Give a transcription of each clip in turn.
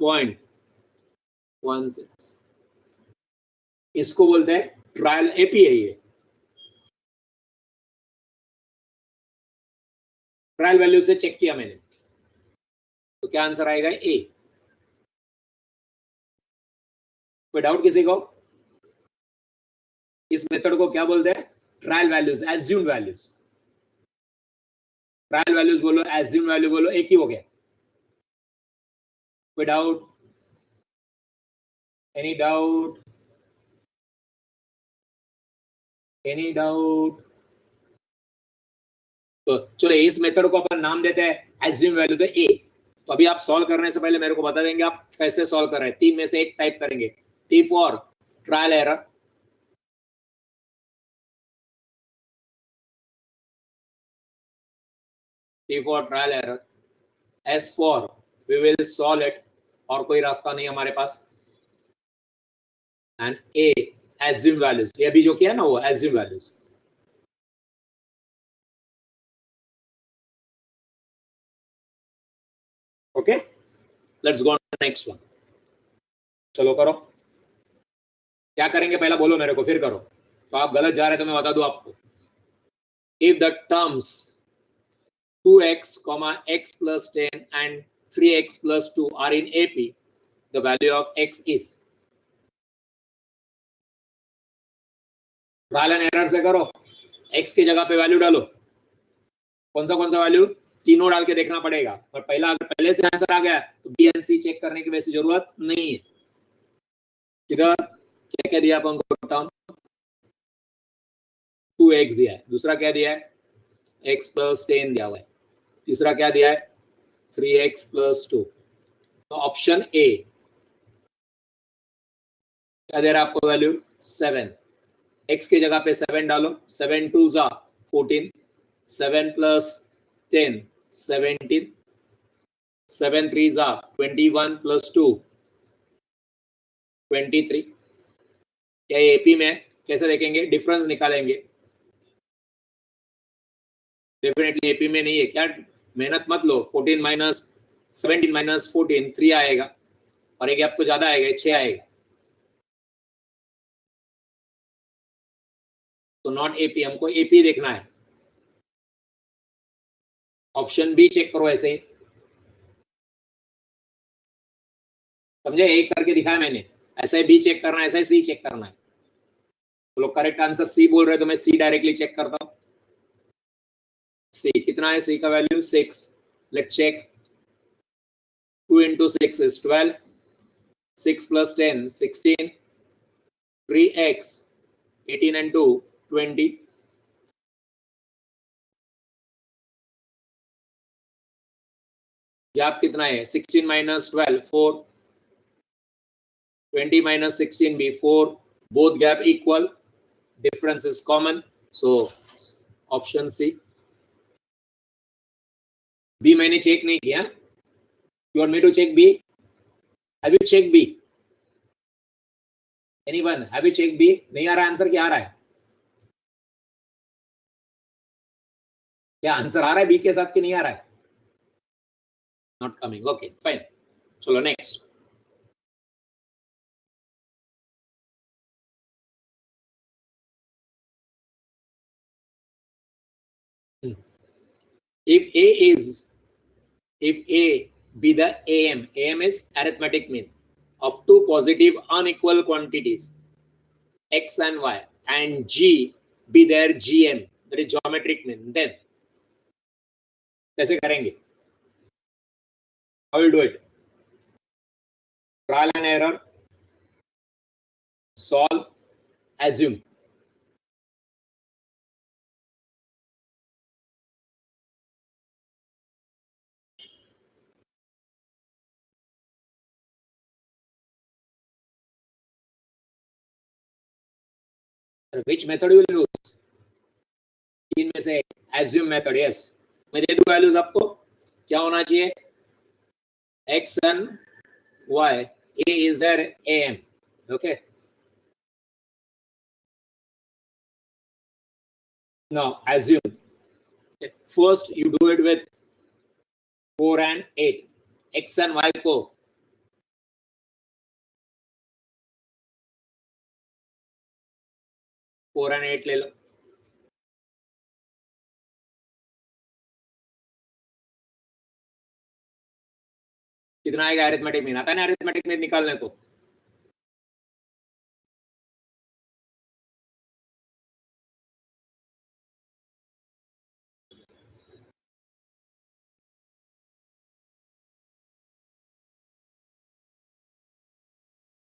0.16, इसको बोलते हैं ट्रायल एपी है। ये ट्रायल वैल्यू से चेक किया मैंने, तो क्या आंसर आएगा? ए। कोई डाउट किसी को? इस मेथड को क्या बोलते हैं? Trial values, assume values. Trial values बोलो, एज्यूम वैल्यू बोलो, एक ही हो गया। कोई doubt? Any doubt? Any doubt? तो चलो इस मेथड को अपन नाम देते हैं एज्यूम वैल्यू, तो ए। तो अभी आप सॉल्व करने से पहले मेरे को बता देंगे आप कैसे सॉल्व कर रहे हैं। तीन में से एक टाइप करेंगे, T for trial error, T for trial error, S for we will solve it, और कोई रास्ता नहीं हमारे पास, एंड ए एज्यूम वैल्यूज। ये अभी जो किया ना वो assume values. Okay, let's go on next one. चलो करो, क्या करेंगे पहला बोलो मेरे को, फिर करो। तो आप गलत जा रहे हैं तो मैं बता दूं आपको। If the terms 2x, x plus 10 and 3x plus 2 are in AP, the value of x is। Trial and error से करो, x की जगह पे वैल्यू डालो। कौन सा वैल्यू? तीनों डाल के देखना पड़ेगा, और अगर पहले से आंसर आ गया तो बी एंड सी चेक करने की वैसी जरूरत नहीं है। इधर क्या क्या दिया अपन को? टर्म 2x दिया है, दूसरा क्या दिया है? x plus 10 दिया हुआ है, तीसरा क्या दिया है? 3x plus 2। तो ऑप्शन ए क्या दे रहा है आपको? वैल्यू 7। x की जगह पे 7 डालो, 7 2 जा 14, 7 plus 10 17, 7 3 जा 21 plus 2 23। क्या एपी में कैसे देखेंगे? डिफरेंस निकालेंगे। डेफिनेटली एपी में नहीं है, क्या मेहनत मत लो। 14 माइनस 17 माइनस 14 3 आएगा, और एक आपको ज्यादा आएगा, 6 आएगा। तो नॉट एपी, हमको एपी देखना है। ऑप्शन बी चेक करो ऐसे ही, समझे? एक करके दिखाया मैंने, ऐसा ही बी चेक करना है, ऐसा ही सी चेक करना है। तो लोग करेक्ट आंसर सी बोल रहे हैं, तो मैं सी डायरेक्टली चेक करता हूं। सी कितना है? सी का value 6। Let check. 2 into 6 is 12, 6 plus 10 16, 3x 18 and 2 20। Gap कितना है? 16 minus 12 4, 20 minus 16 भी 4, both gap equal, difference is common, so option C। B मैंने चेक नहीं किया, you want me to check B? Have you checked B? Anyone have you checked B? नहीं आ रहा answer, क्या आ रहा है? क्या आंसर आ रहा है B के साथ कि नहीं आ रहा है? Not coming, okay fine। चलो next. if A be the AM is arithmetic mean of two positive unequal quantities x and y, and G be their GM, that is geometric mean, then कैसे करेंगे? How will do it? Trial and error, solve, assume। Which method you will use? तीन में से assume method, yes। मैं दे दूं values आपको, क्या होना चाहिए? x and y, A is their AM, okay। Now assume, first you do it with 4 and 8, x and y को 4 and 8 ले लो। कितना आएगा अरिथमेटिक मीन? आता है ना अरिथमेटिक मीन निकालने को?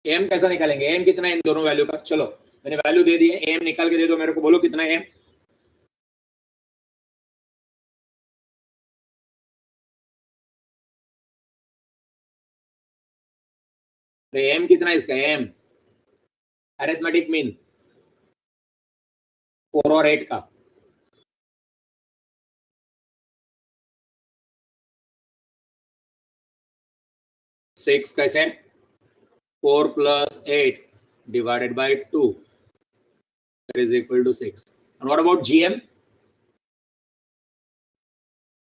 एम कैसा निकालेंगे? एम कितना है इन दोनों वैल्यू का? चलो मैंने वैल्यू दे दी है, एम निकाल के दे दो मेरे को, बोलो कितना एम? एम कितना है इसका? एम अरिथमेटिक मीन 4 और 8 का। सिक्स कैसे? 4 plus 8 divided by 2 that is equal to 6. And what about GM?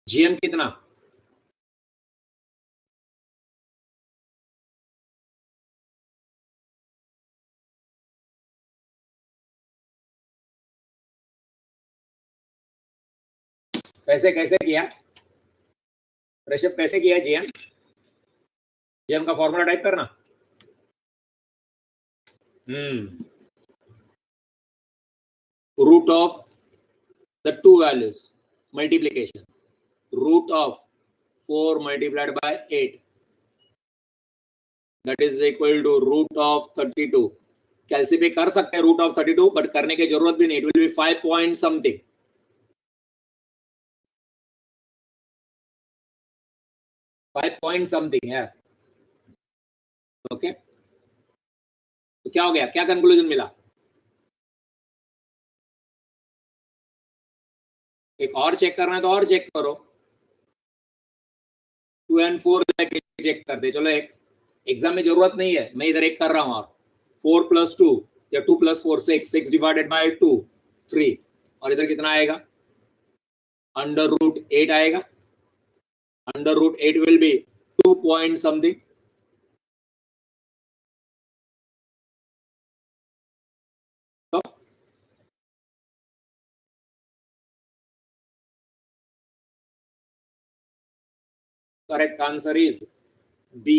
GM कितना? कैसे कैसे किया ऋषभ? कैसे किया जीएम? जीएम का फॉर्मूला टाइप करना। Root of the two values multiplication, root of 4 multiplied by 8 that is equal to root of 32. कैलसी पे कर सकते हैं रूट ऑफ 32, बट करने की जरूरत भी नहीं, it will be 5 point something, 5 point something है। ओके, तो क्या हो गया? क्या कंक्लूजन मिला? एक और चेक करना है तो और चेक करो, 2 and 4 लेके चेक कर दे। चलो एक एग्जाम में जरूरत नहीं है, मैं इधर एक कर रहा हूं। आप 4 plus 2 या 2 plus 4 6 divided by 2 3, और इधर कितना आएगा? अंडर रूट 8 आएगा। Under root 8 will be 2 point something। correct answer is B.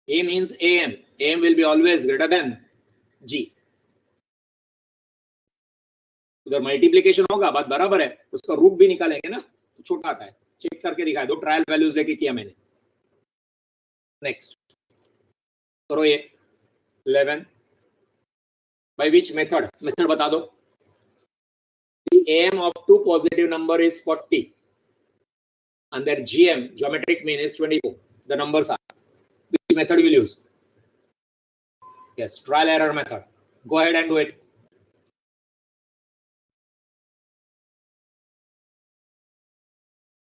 A means AM. AM will be always greater than G. उधर मल्टीप्लीकेशन होगा, बात बराबर है, उसका रूट भी निकालेंगे ना तो छोटा आता है। चेक करके दिखाए दो, ट्रायल वैल्यूज लेके किया मैंने। नेक्स्ट करो ये 11 बाय विच मेथड? मेथड बता दो। The AM of two positive number is 40 and their GM, geometric mean, is 24. The numbers are, which method will use? Yes, trial error method. Go ahead and do it.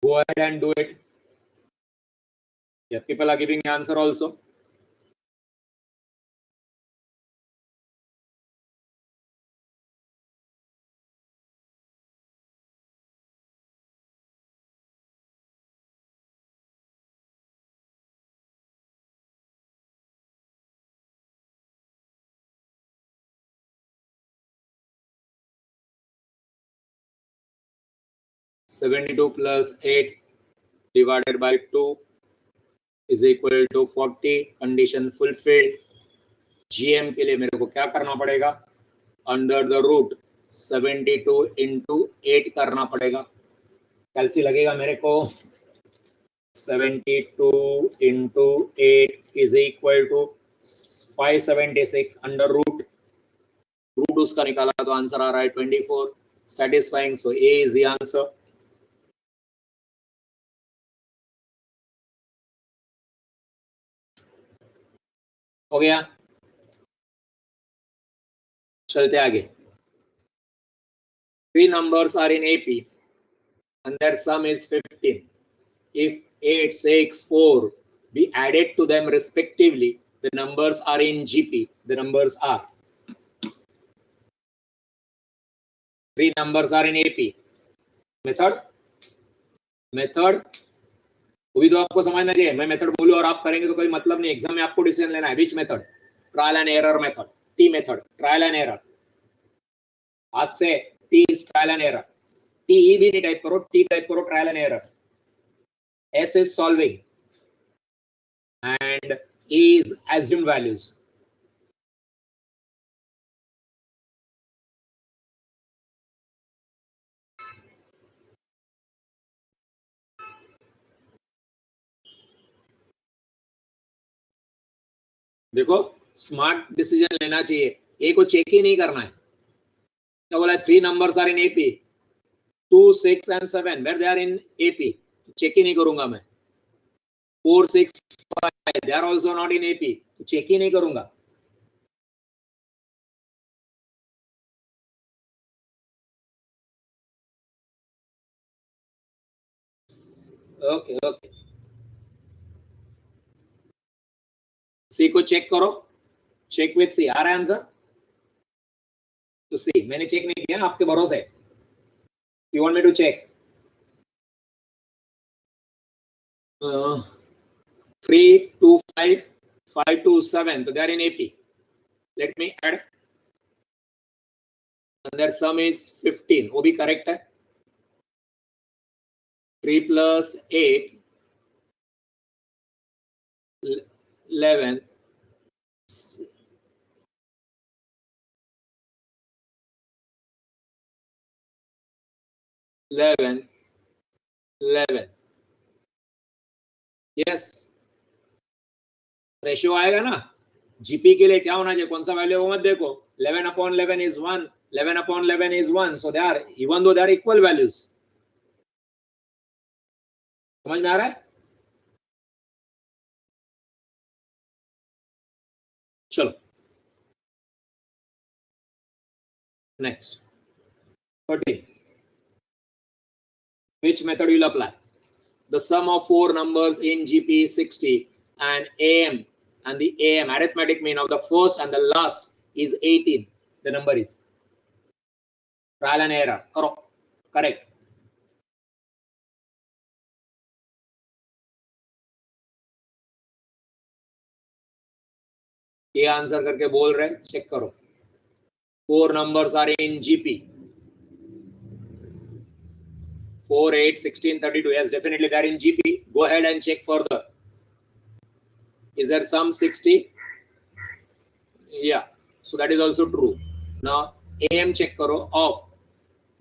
Go ahead and do it. Yeah, people are giving answer also. (72 plus 8 divided by 2 is equal to 40. Condition fulfilled. GM के लिए मेरे को क्या करना पड़ेगा? Under the root 72 into 8 करना पड़ेगा। कैलसी लगेगा मेरे को। 72 into 8 is equal to 576 under root उसका निकाला तो आंसर आ रहा है 24, satisfying. So A is the answer. हो गया, चलते आगे। 3 numbers are in AP and their sum is 15. If 8, 6, 4 be added to them respectively, the numbers are in GP. The numbers are, 3 numbers are in AP. Method वो भी तो आपको समझना चाहिए। मैं मेथड बोलूं और आप करेंगे तो कोई मतलब नहीं, एग्जाम में आपको डिसीजन लेना है। Which method? Trial and error method, T method, trial and error. आज से T is trial and error. T भी नहीं टाइप करो, टी टाइप करो, trial and error. S is solving and E is assumed values. देखो smart decision लेना चाहिए, ए को चेक ही नहीं करना है. क्या बोला? 3 numbers are in AP, 2, 6 and 7 where they are in AP. Check ही नहीं करूंगा मैं. 4, 6, 5 they are also not in AP. Check ही नहीं करूंगा. Okay okay. सी को चेक करो. Check with C. आ रहा है आंसर? तो सी मैंने चेक नहीं किया, आपके भरोसे. You want me to check? 3, 2, 5, 5, 2, 7. So they are in AP. Let me add. And their sum is 15. वो भी correct है. 3 plus 8, 11. 11. यस. रेशियो आएगा ना. जीपी के लिए क्या होना चाहिए, कौन सा वैल्यू वो मत देखो. 11/11 is 1, 11/11 is 1. So they are, even though they are equal values. समझ में आ रहा है? चलो next. 13. Which method will apply? The sum of 4 numbers in GP is 60 and AM, and the AM arithmetic mean of the first and the last is 18. The number is trial and error. Correct. ये answer करके बोल रहे, check करो. 4 numbers are in GP. 4, 8, 16, 32. Yes, definitely they are in GP. Go ahead and check further. Is there some 60? Yeah. So that is also true. Now AM check karo of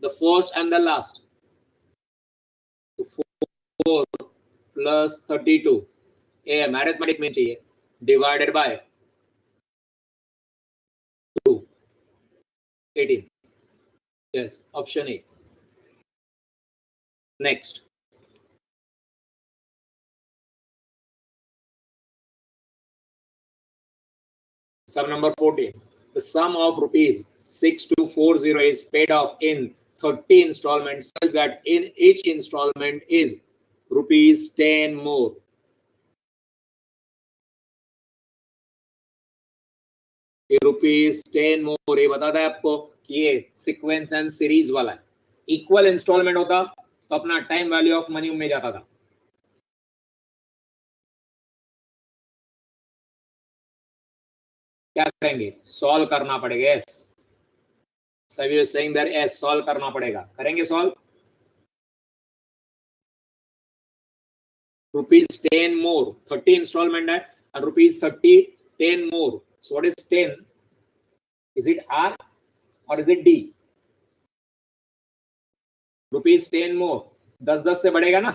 the first and the last. So 4 plus 32. AM arithmetic में चाहिए, divided by 2. 18. Yes, option A. Next. Sum number 14. The sum of rupees 6240 is paid off in 30 installments such that in each installment is rupees 10 more. Rupees 10 मोर. ये बताता है आपको कि ये sequence and series वाला है. इक्वल इंस्टॉलमेंट होता तो अपना टाइम वैल्यू ऑफ मनी में जाता था. क्या करेंगे? सॉल्व करना पड़ेगा. यस, सभी सेइंग दैट यस, सॉल्व करना पड़ेगा. करेंगे सॉल्व. रुपीज 10 मोर, 30 इंस्टॉलमेंट है और rupees 30 10 more. So what is 10? Is it R or is it D? Rupees 10 more 10 से बढ़ेगा ना.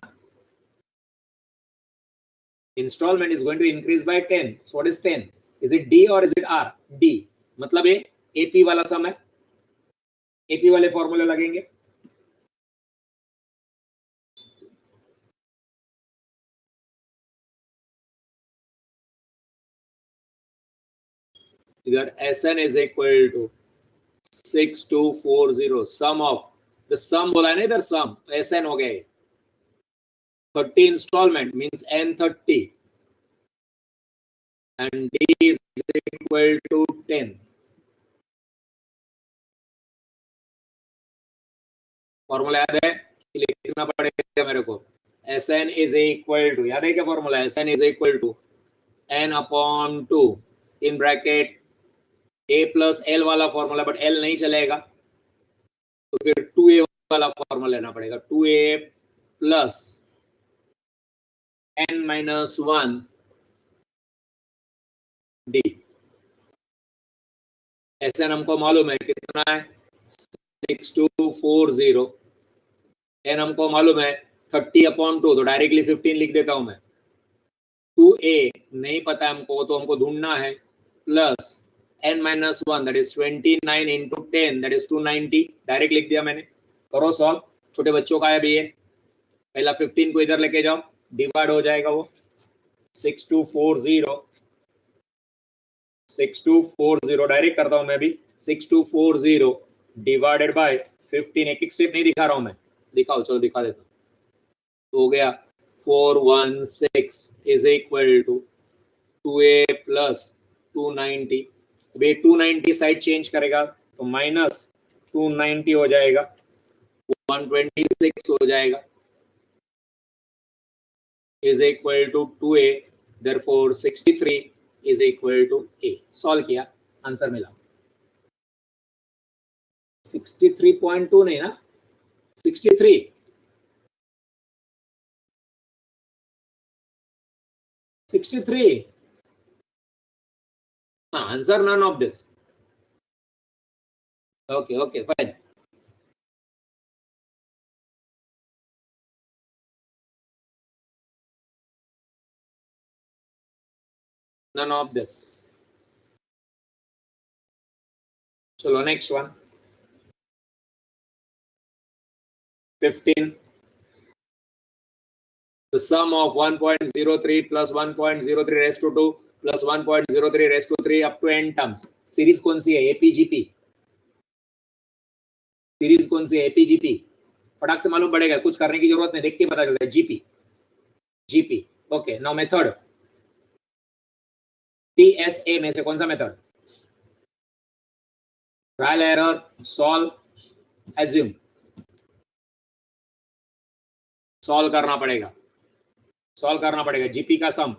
Instalment is going to increase by 10. So what is 10? Is it D or is it R? D. मतलब ये AP वाला सम है. AP वाले फॉर्मूले लगेंगे. इधर SN is equal to 6240 sum of the sum बोला है ना इधर sum, SN हो गया. 30 installment means N30 and D is equal to 10. Formula याद है? लिखना पड़ेगा मेरे को. SN is equal to, याद है क्या formula? SN is equal to N upon 2 in bracket a plus L वाला फॉर्मूला, बट एल नहीं चलेगा तो फिर 2a वाला फॉर्मूला लेना पड़ेगा, 2a plus n minus 1 D. S N हमको मालूम है कितना है 6240, एन हमको मालूम है 30/2, तो डायरेक्टली 15 लिख देता हूं मैं। 2a नहीं पता हमको, तो हमको ढूंढना है plus n minus 1 that is 29 into 10 that is 290, direct लिख दिया मैंने। करो सॉल्व, छोटे बच्चों का है भी ये। पहला 15 को इधर लेके जाओ, डिवाइड हो जाएगा वो 6240 डायरेक्ट करता हूं मैं भी, 6240 डिवाइडेड बाय 15। एक एक स्टेप नहीं दिखा रहा हूं मैं, दिखाओ, चलो दिखा देता हूं। तो हो गया 416 is equal to 2a plus 290। अब ये 290 साइड चेंज करेगा तो माइनस 290 हो जाएगा, 126 हो जाएगा, is equal to 2a, therefore 63 is equal to a। Solve किया, आंसर मिला 63.2 नहीं ना, 63। Answer none of this. Okay, fine. None of this. Chalo, next one. 15. The sum of 1.03 plus 1.03 raised to 2 plus 1.03 raised to 3 up to n terms. Series कौन सी है? APGP। Series कौन सी है? APGP। फटाक से मालूम पड़ेगा, कुछ करने की जरूरत नहीं, देख के पता चलता है। GP। Okay, now method. TSA में से कौन सा method? Trial error, solve, assume. Solve करना पड़ेगा, सॉल्व करना पड़ेगा। जीपी का सम,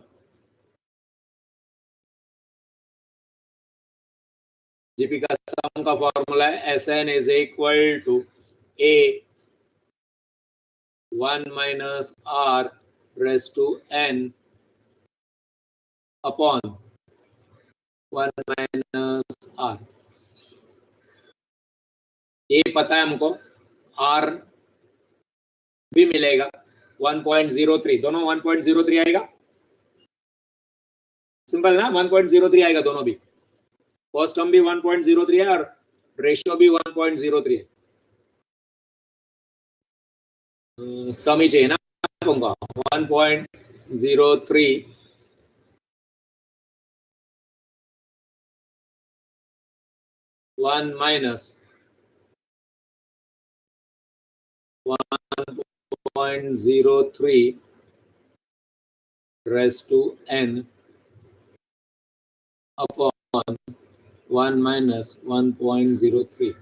जीपी का सम का फॉर्मूला है SN is equal to A 1 minus R raise to N upon 1 minus R। ये पता है हमको, R भी मिलेगा 1.03, दोनों 1.03 आएगा। सिंपल ना, 1.03 आएगा दोनों भी। फर्स्ट टर्म भी 1.03 है और रेशियो भी 1.03 है। सम ही चाहिए ना आपको, 1.03 1 माइनस 1.03 raised to n upon 1 minus 1.03.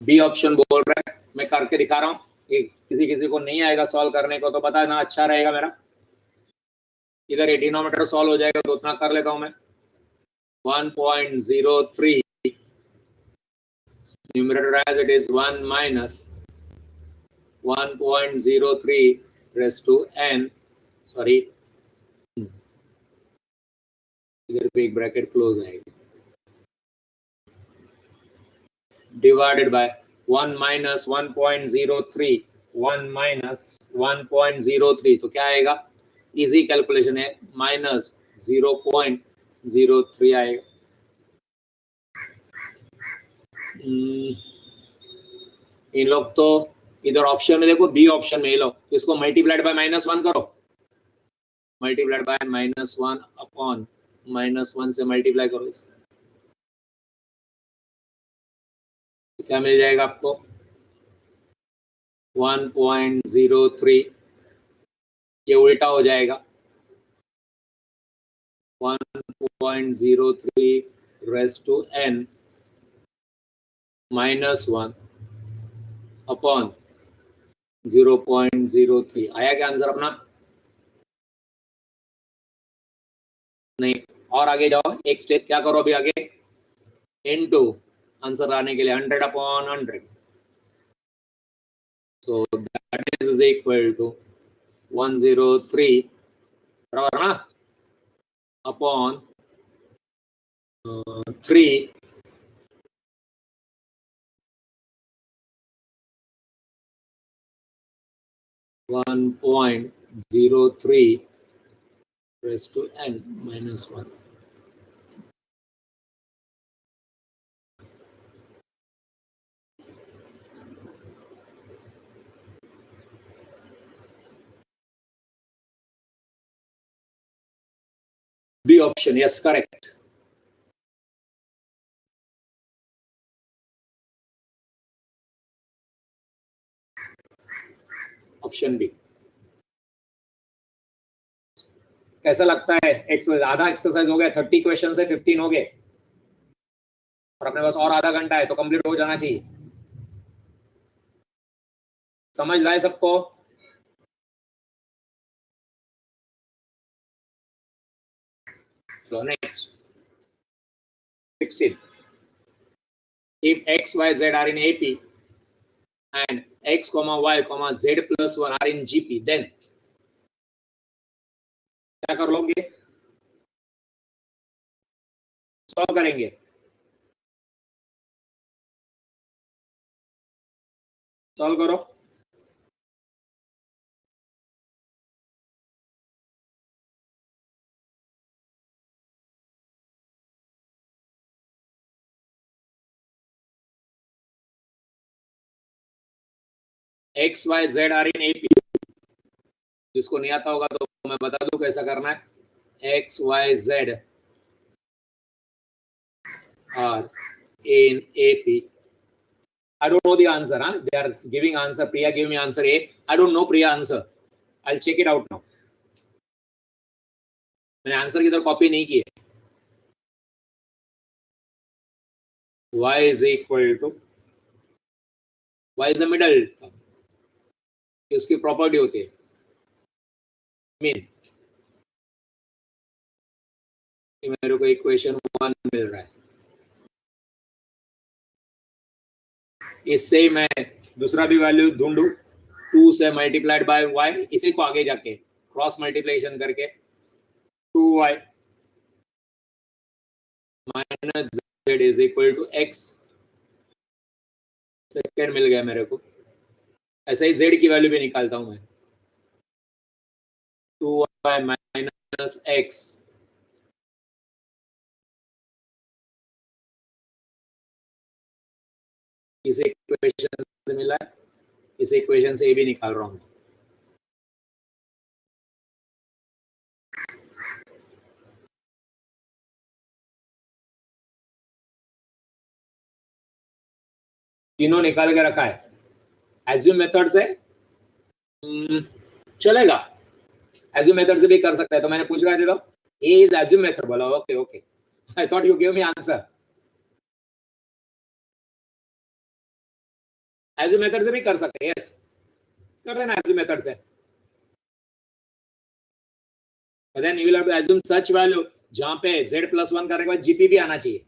B option बोल रहा है, मैं करके दिखा रहा हूं। किसी किसी को नहीं आएगा सॉल्व करने को तो पता ना, अच्छा रहेगा मेरा। इधर ये डिनोमिनेटर सॉल्व हो जाएगा तो उतना कर लेता हूं मैं। 1.03 numerator as it is 1 minus 1.03 raised to n, sorry इधर पे एक ब्रैकेट क्लोज आएगी, डिवाइडेड बाय 1 minus 1.03 1 minus 1.03, तो क्या आएगा? इजी कैलकुलेशन है, माइनस 0.03 आएगा। इन लोग तो इधर ऑप्शन में देखो, बी ऑप्शन में ये लोग, इसको मल्टीप्लाइड बाय -1 करो, मल्टीप्लाइड बाय -1 अपॉन -1 से मल्टीप्लाई करो इसको, तो क्या मिल जाएगा आपको? 1.03, ये उल्टा हो जाएगा, 1.03 रेज़ टू n -1 अपॉन 0.03 आया क्या आंसर अपना? नहीं, और आगे जाओ एक स्टेप, क्या करो अभी आगे, इनटू आंसर आने के लिए 100 upon 100, so that is equal to 103 बराबर ना upon 3 1.03 raised to n minus 1. B option, yes, correct. Option B. कैसा लगता है? आधा एक्सरसाइज हो गया, 30 क्वेश्चन से 15 हो गए और अपने पास और आधा घंटा है तो कंप्लीट हो जाना चाहिए। समझ रहा है सबको? So next 16, if x y z are in AP and x y z plus 1 are in GP, then क्या कर लोगे? सॉल्व करेंगे। सॉल्व करो। X y z are in AP, जिसको नहीं आता होगा तो मैं बता दूं कैसा करना है। X y z are in AP, I don't know the answer. They are giving answer. Priya gave me answer A. I don't know Priya answer. I'll check it out now. मैंने आंसर की इधर copy नहीं की है। Y is equal to, Y is the middle term. इसकी property होती है mean. मेरे को इक्वेशन 1 मिल रहा है, इससे मैं दूसरा भी वैल्यू ढूंढू, 2 से मल्टीप्लाइड बाय y, इसी को आगे जाके क्रॉस मल्टीप्लिकेशन करके 2y minus z is equal to x, second मिल गया मेरे को। ऐसा ही z की वैल्यू भी निकालता हूं मैं, 2y माइनस x इस इक्वेशन से मिला है, इस इक्वेशन से ये भी निकाल रहा हूं। तीनों निकाल के रखा है। एज्यूम मेथड से चलेगा, एज्यूम मेथड से भी कर सकता है। तो मैंने पूछ रहा था ए इज एज्यूम मेथड, बोला okay okay, I thought you give me answer. Assume method से भी कर सकते हैं, यस कर देना एज्यूम मेथड से। But then you will have to assume such value जहां पे z+1 करने के बाद जीपी भी आना चाहिए।